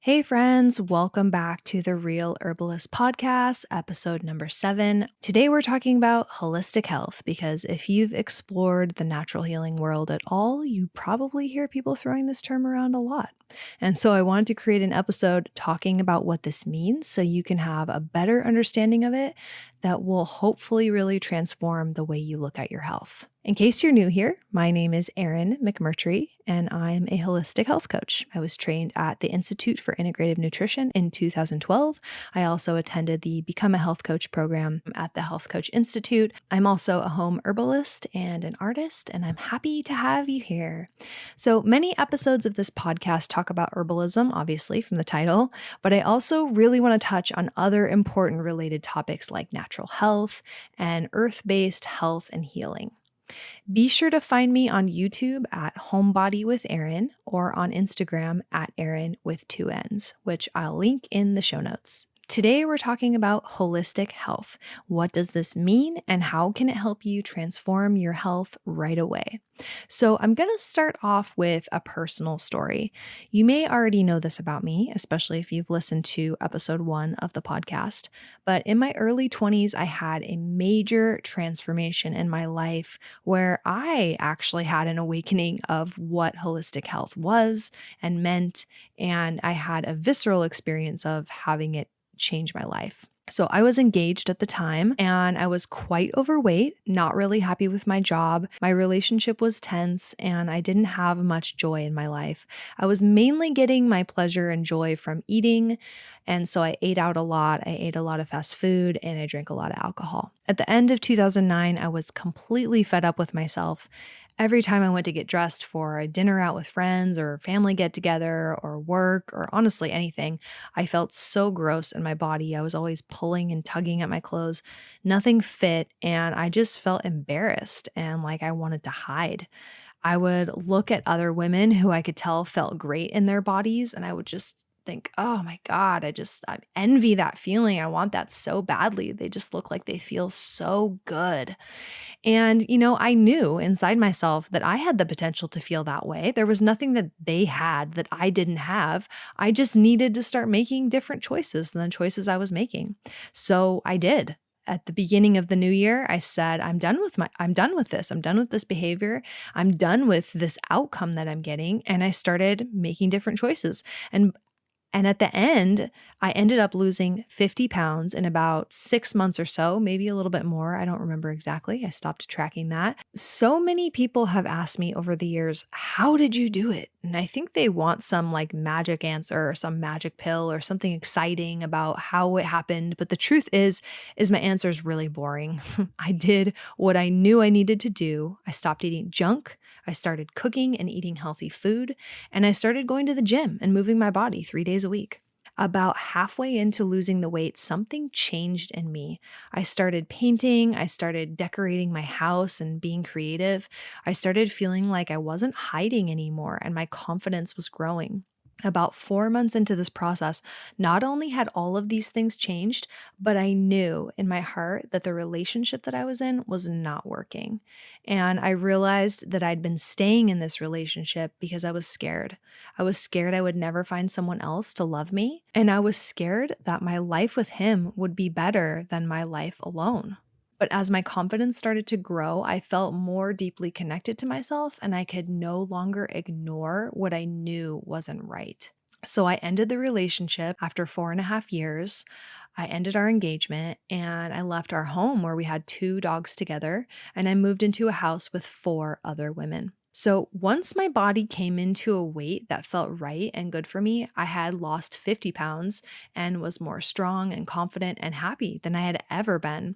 Hey friends, welcome back to the Real Herbalist Podcast, episode number 7. Today we're talking about holistic health because if you've explored the natural healing world at all, you probably hear people throwing this term around a lot. And so I wanted to create an episode talking about what this means so you can have a better understanding of it that will hopefully really transform the way you look at your health. In case you're new here, my name is Erin McMurtry, and I'm a holistic health coach. I was trained at the Institute for Integrative Nutrition in 2012. I also attended the Become a Health Coach program at the Health Coach Institute. I'm also a home herbalist and an artist, and I'm happy to have you here. So many episodes of this podcast talk about herbalism, obviously from the title, but I also really want to touch on other important related topics like natural health and earth-based health and healing. Be sure to find me on YouTube at Homebody with Erin or on Instagram at Erin with 2 N's, which I'll link in the show notes. Today, we're talking about holistic health. What does this mean and how can it help you transform your health right away? So I'm going to start off with a personal story. You may already know this about me, especially if you've listened to episode 1 of the podcast. But in my early 20s, I had a major transformation in my life where I actually had an awakening of what holistic health was and meant. And I had a visceral experience of having it change my life. So I was engaged at the time and I was quite overweight, not really happy with my job. My relationship was tense and I didn't have much joy in my life. I was mainly getting my pleasure and joy from eating. And so I ate out a lot. I ate a lot of fast food and I drank a lot of alcohol. At the end of 2009, I was completely fed up with myself. Every time I went to get dressed for a dinner out with friends or family get together or work or honestly anything, I felt so gross in my body. I was always pulling and tugging at my clothes. Nothing fit and I just felt embarrassed and like I wanted to hide. I would look at other women who I could tell felt great in their bodies and I would just think, oh my God, I envy that feeling. I want that so badly. They just look like they feel so good. And, I knew inside myself that I had the potential to feel that way. There was nothing that they had that I didn't have. I just needed to start making different choices than the choices I was making. So I did. At the beginning of the new year, I said, I'm done with this. I'm done with this behavior. I'm done with this outcome that I'm getting. And I started making different choices. And at the end, I ended up losing 50 pounds in about 6 months or so, maybe a little bit more. I don't remember exactly. I stopped tracking that. So many people have asked me over the years, how did you do it? And I think they want some like magic answer or some magic pill or something exciting about how it happened. But the truth is my answer is really boring. I did what I knew I needed to do. I stopped eating junk. I started cooking and eating healthy food, and I started going to the gym and moving my body 3 days a week. About halfway into losing the weight, something changed in me. I started painting, I started decorating my house and being creative. I started feeling like I wasn't hiding anymore, and my confidence was growing. About 4 months into this process, not only had all of these things changed, but I knew in my heart that the relationship that I was in was not working. And I realized that I'd been staying in this relationship because I was scared. I was scared I would never find someone else to love me. And I was scared that my life with him would be better than my life alone. But as my confidence started to grow, I felt more deeply connected to myself and I could no longer ignore what I knew wasn't right. So I ended the relationship after 4.5 years. I ended our engagement and I left our home where we had 2 dogs together and I moved into a house with 4 other women. So once my body came into a weight that felt right and good for me, I had lost 50 pounds and was more strong and confident and happy than I had ever been.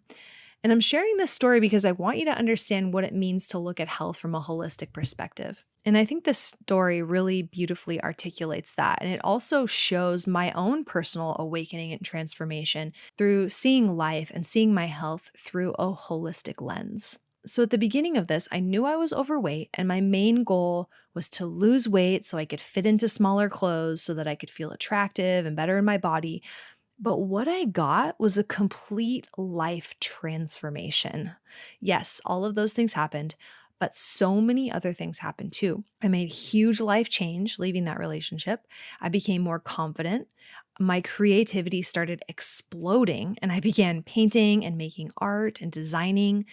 And I'm sharing this story because I want you to understand what it means to look at health from a holistic perspective. And I think this story really beautifully articulates that. And it also shows my own personal awakening and transformation through seeing life and seeing my health through a holistic lens. So at the beginning of this, I knew I was overweight and my main goal was to lose weight so I could fit into smaller clothes so that I could feel attractive and better in my body. But what I got was a complete life transformation. Yes, all of those things happened, But so many other things happened too. I made huge life change leaving that relationship. I became more confident. My creativity started exploding, and I began painting and making art and designing.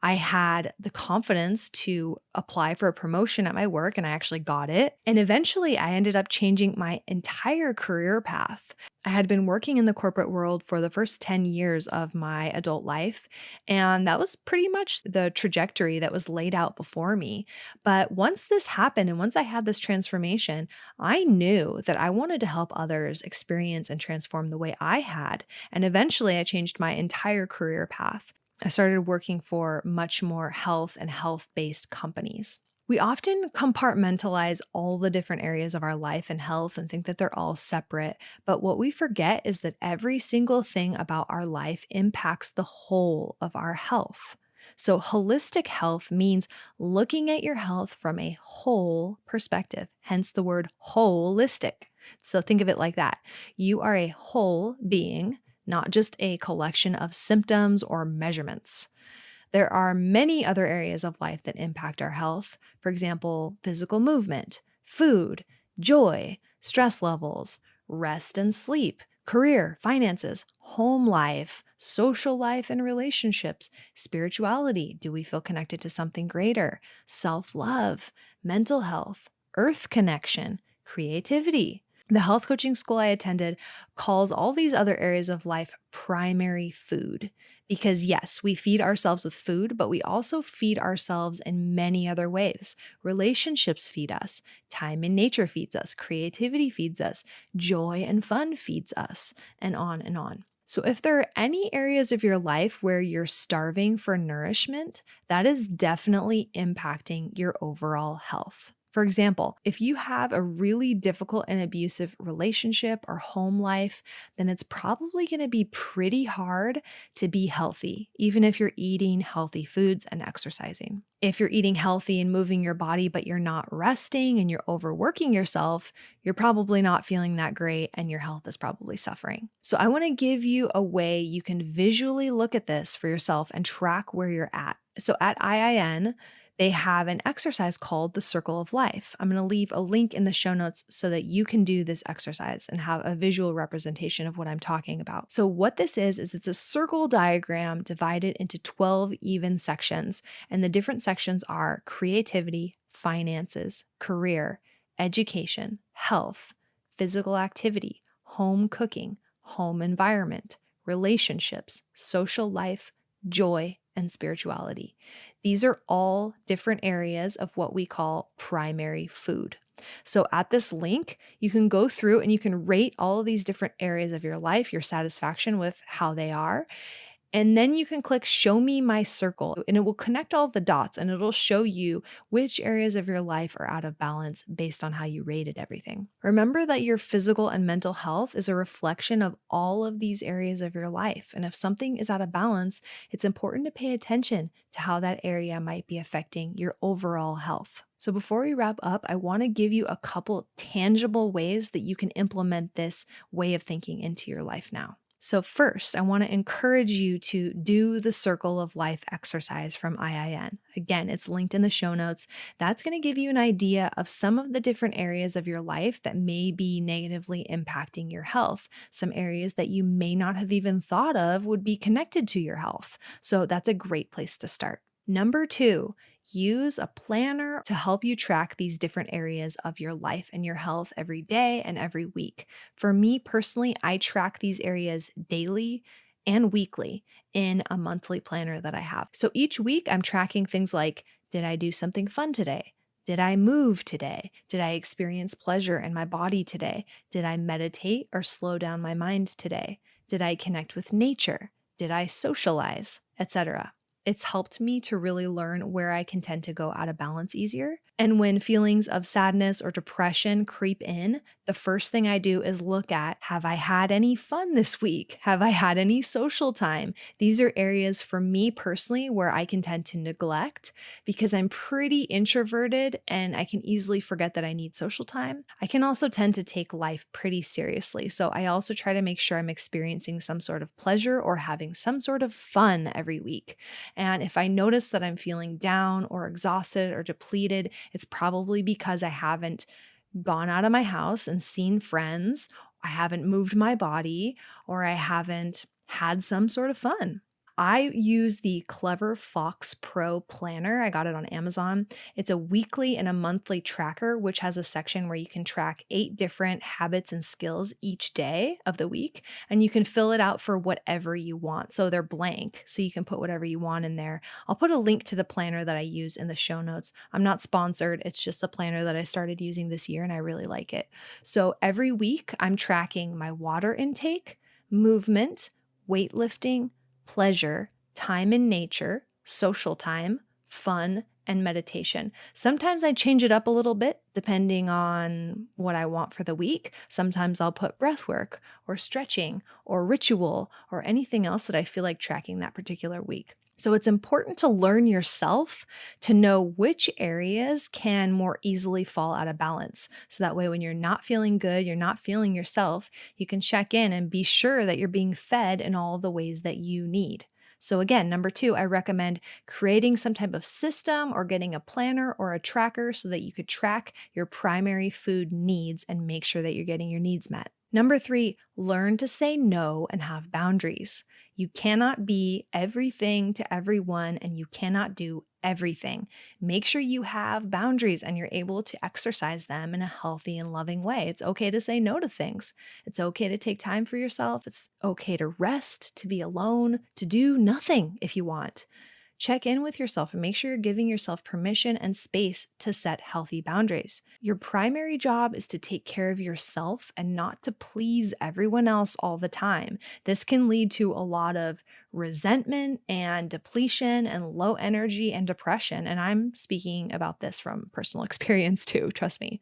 I had the confidence to apply for a promotion at my work, and I actually got it. And eventually, I ended up changing my entire career path. I had been working in the corporate world for the first 10 years of my adult life, and that was pretty much the trajectory that was laid out before me. But once this happened and once I had this transformation, I knew that I wanted to help others experience and transform the way I had. And eventually, I changed my entire career path. I started working for much more health and health-based companies. We often compartmentalize all the different areas of our life and health and think that they're all separate. But what we forget is that every single thing about our life impacts the whole of our health. So, holistic health means looking at your health from a whole perspective, hence the word holistic. So, think of it like that. You are a whole being, not just a collection of symptoms or measurements. There are many other areas of life that impact our health. For example, physical movement, food, joy, stress levels, rest and sleep, career, finances, home life, social life and relationships, spirituality. Do we feel connected to something greater? Self love, mental health, earth connection, creativity. The health coaching school I attended calls all these other areas of life primary food. Because, yes, we feed ourselves with food, but we also feed ourselves in many other ways. Relationships feed us, time in nature feeds us, creativity feeds us, joy and fun feeds us, and on and on. So, if there are any areas of your life where you're starving for nourishment, that is definitely impacting your overall health. For example, if you have a really difficult and abusive relationship or home life, then it's probably going to be pretty hard to be healthy, even if you're eating healthy foods and exercising. If you're eating healthy and moving your body, but you're not resting and you're overworking yourself, you're probably not feeling that great and your health is probably suffering. So, I want to give you a way you can visually look at this for yourself and track where you're at. So, at IIN, they have an exercise called the Circle of Life. I'm going to leave a link in the show notes so that you can do this exercise and have a visual representation of what I'm talking about. So, what this is it's a circle diagram divided into 12 even sections. And the different sections are creativity, finances, career, education, health, physical activity, home cooking, home environment, relationships, social life, joy, and spirituality. These are all different areas of what we call primary food. So at this link, you can go through and you can rate all of these different areas of your life, your satisfaction with how they are. And then you can click Show Me My Circle, and it will connect all the dots and it'll show you which areas of your life are out of balance based on how you rated everything. Remember that your physical and mental health is a reflection of all of these areas of your life. And if something is out of balance, it's important to pay attention to how that area might be affecting your overall health. So before we wrap up, I want to give you a couple tangible ways that you can implement this way of thinking into your life now. So first, I want to encourage you to do the Circle of Life exercise from IIN. Again, it's linked in the show notes. That's going to give you an idea of some of the different areas of your life that may be negatively impacting your health. Some areas that you may not have even thought of would be connected to your health. So that's a great place to start. Number 2, use a planner to help you track these different areas of your life and your health every day and every week. For me personally, I track these areas daily and weekly in a monthly planner that I have. So each week I'm tracking things like, did I do something fun today? Did I move today? Did I experience pleasure in my body today? Did I meditate or slow down my mind today? Did I connect with nature? Did I socialize? Etc. It's helped me to really learn where I can tend to go out of balance easier. And when feelings of sadness or depression creep in, the first thing I do is look at, have I had any fun this week? Have I had any social time? These are areas for me personally where I can tend to neglect because I'm pretty introverted and I can easily forget that I need social time. I can also tend to take life pretty seriously. So I also try to make sure I'm experiencing some sort of pleasure or having some sort of fun every week. And if I notice that I'm feeling down or exhausted or depleted, it's probably because I haven't gone out of my house and seen friends, I haven't moved my body, or I haven't had some sort of fun. I use the Clever Fox Pro Planner. I got it on Amazon. It's a weekly and a monthly tracker, which has a section where you can track 8 different habits and skills each day of the week, and you can fill it out for whatever you want. So they're blank, so you can put whatever you want in there. I'll put a link to the planner that I use in the show notes. I'm not sponsored. It's just a planner that I started using this year, and I really like it. So every week, I'm tracking my water intake, movement, weightlifting, pleasure, time in nature, social time, fun, and meditation. Sometimes I change it up a little bit depending on what I want for the week. Sometimes I'll put breath work or stretching or ritual or anything else that I feel like tracking that particular week. So it's important to learn yourself to know which areas can more easily fall out of balance. So that way, when you're not feeling good, you're not feeling yourself, you can check in and be sure that you're being fed in all the ways that you need. So again, number 2, I recommend creating some type of system or getting a planner or a tracker so that you could track your primary food needs and make sure that you're getting your needs met. Number 3, learn to say no and have boundaries. You cannot be everything to everyone and you cannot do everything. Make sure you have boundaries and you're able to exercise them in a healthy and loving way. It's okay to say no to things. It's okay to take time for yourself. It's okay to rest, to be alone, to do nothing if you want. Check in with yourself and make sure you're giving yourself permission and space to set healthy boundaries. Your primary job is to take care of yourself and not to please everyone else all the time. This can lead to a lot of resentment and depletion and low energy and depression. And I'm speaking about this from personal experience too, trust me.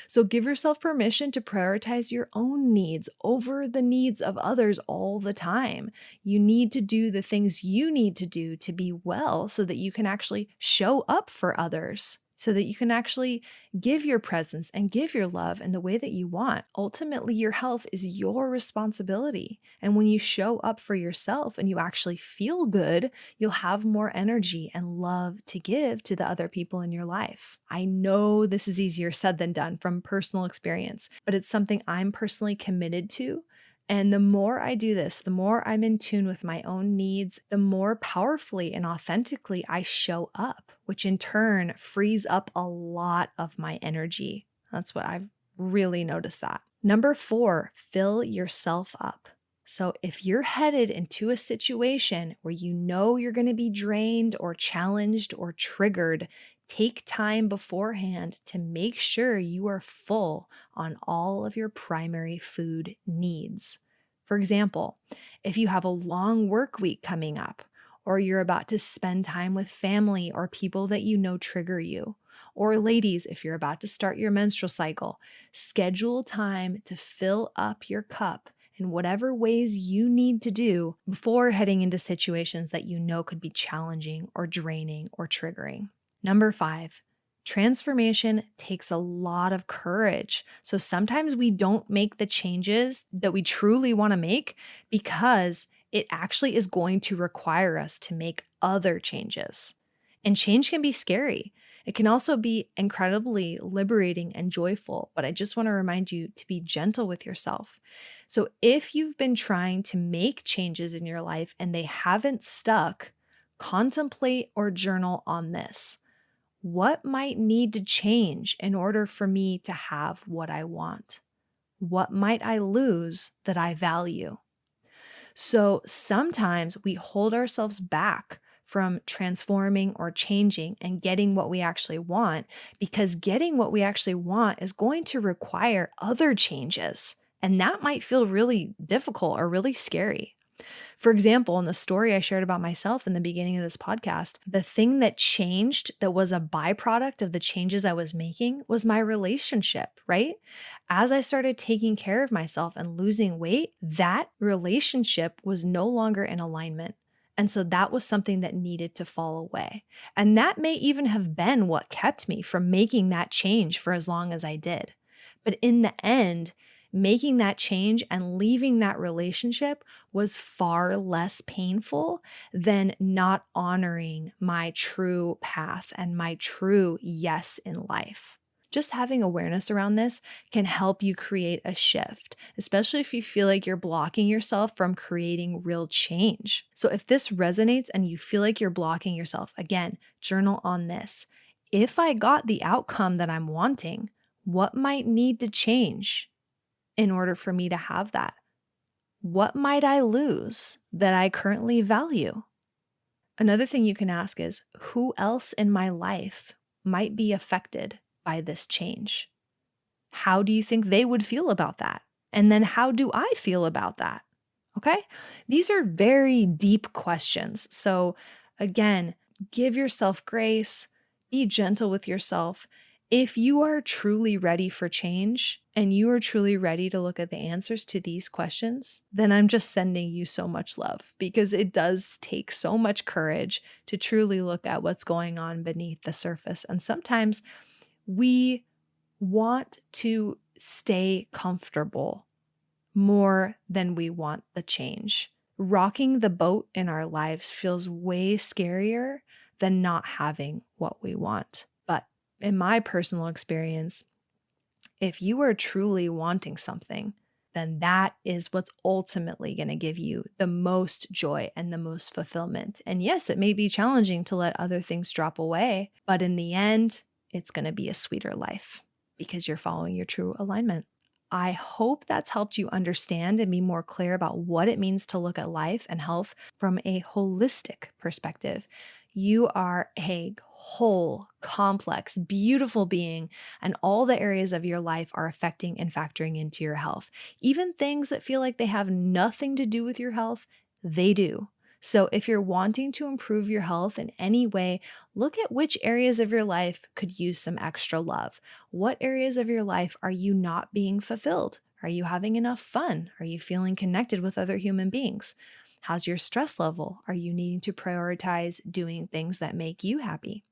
So give yourself permission to prioritize your own needs over the needs of others all the time. You need to do the things you need to do to be well so that you can actually show up for others, so that you can actually give your presence and give your love in the way that you want. Ultimately, your health is your responsibility. And when you show up for yourself and you actually feel good, you'll have more energy and love to give to the other people in your life. I know this is easier said than done from personal experience, but it's something I'm personally committed to. And the more I do this, the more I'm in tune with my own needs, the more powerfully and authentically I show up, which in turn frees up a lot of my energy. That's what I've really noticed that. Number 4, fill yourself up. So if you're headed into a situation where you know you're going to be drained or challenged or triggered, take time beforehand to make sure you are full on all of your primary food needs. For example, if you have a long work week coming up, or you're about to spend time with family or people that you know trigger you, or ladies, if you're about to start your menstrual cycle, schedule time to fill up your cup in whatever ways you need to do before heading into situations that you know could be challenging or draining or triggering. Number 5, transformation takes a lot of courage. So sometimes we don't make the changes that we truly want to make because it actually is going to require us to make other changes. And change can be scary. It can also be incredibly liberating and joyful, but I just want to remind you to be gentle with yourself. So if you've been trying to make changes in your life and they haven't stuck, contemplate or journal on this. What might need to change in order for me to have what I want? What might I lose that I value? So sometimes we hold ourselves back from transforming or changing and getting what we actually want because getting what we actually want is going to require other changes. And that might feel really difficult or really scary. For example, in the story I shared about myself in the beginning of this podcast, the thing that changed that was a byproduct of the changes I was making was my relationship, right? As I started taking care of myself and losing weight, that relationship was no longer in alignment. And so that was something that needed to fall away. And that may even have been what kept me from making that change for as long as I did. But in the end, making that change and leaving that relationship was far less painful than not honoring my true path and my true yes in life. Just having awareness around this can help you create a shift, especially if you feel like you're blocking yourself from creating real change. So, if this resonates and you feel like you're blocking yourself, again, journal on this. If I got the outcome that I'm wanting, what might need to change in order for me to have that? What might I lose that I currently value? Another thing you can ask is, who else in my life might be affected by this change? How do you think they would feel about that? And then how do I feel about that? Okay? These are very deep questions. So again, give yourself grace, be gentle with yourself. If you are truly ready for change and you are truly ready to look at the answers to these questions, then I'm just sending you so much love, because it does take so much courage to truly look at what's going on beneath the surface. And sometimes we want to stay comfortable more than we want the change. Rocking the boat in our lives feels way scarier than not having what we want. But in my personal experience, if you are truly wanting something, then that is what's ultimately going to give you the most joy and the most fulfillment. And yes, it may be challenging to let other things drop away, but in the end, it's going to be a sweeter life because you're following your true alignment. I hope that's helped you understand and be more clear about what it means to look at life and health from a holistic perspective. You are a whole, complex, beautiful being, and all the areas of your life are affecting and factoring into your health. Even things that feel like they have nothing to do with your health, they do. So if you're wanting to improve your health in any way, look at which areas of your life could use some extra love. What areas of your life are you not being fulfilled? Are you having enough fun? Are you feeling connected with other human beings? How's your stress level? Are you needing to prioritize doing things that make you happy?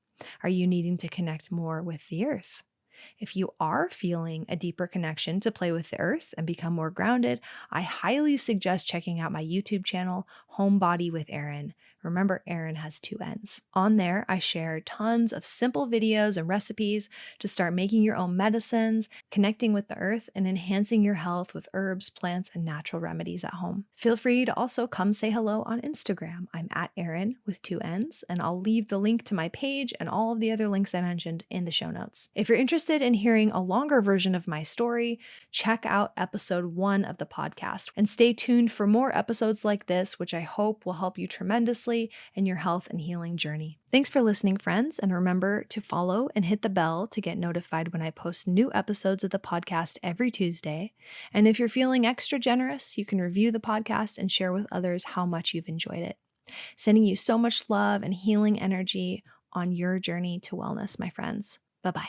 Are you needing to connect more with the earth? If you are feeling a deeper connection to play with the earth and become more grounded, I highly suggest checking out my YouTube channel, Homebody with Erin. Remember, Erin has two N's. On there, I share tons of simple videos and recipes to start making your own medicines, connecting with the earth, and enhancing your health with herbs, plants, and natural remedies at home. Feel free to also come say hello on Instagram. I'm at Erin with two N's, and I'll leave the link to my page and all of the other links I mentioned in the show notes. If you're interested in hearing a longer version of my story, check out episode 1 of the podcast and stay tuned for more episodes like this, which I hope will help you tremendously in your health and healing journey. Thanks for listening, friends, and remember to follow and hit the bell to get notified when I post new episodes of the podcast every Tuesday. And if you're feeling extra generous, you can review the podcast and share with others how much you've enjoyed it. Sending you so much love and healing energy on your journey to wellness, my friends. Bye-bye.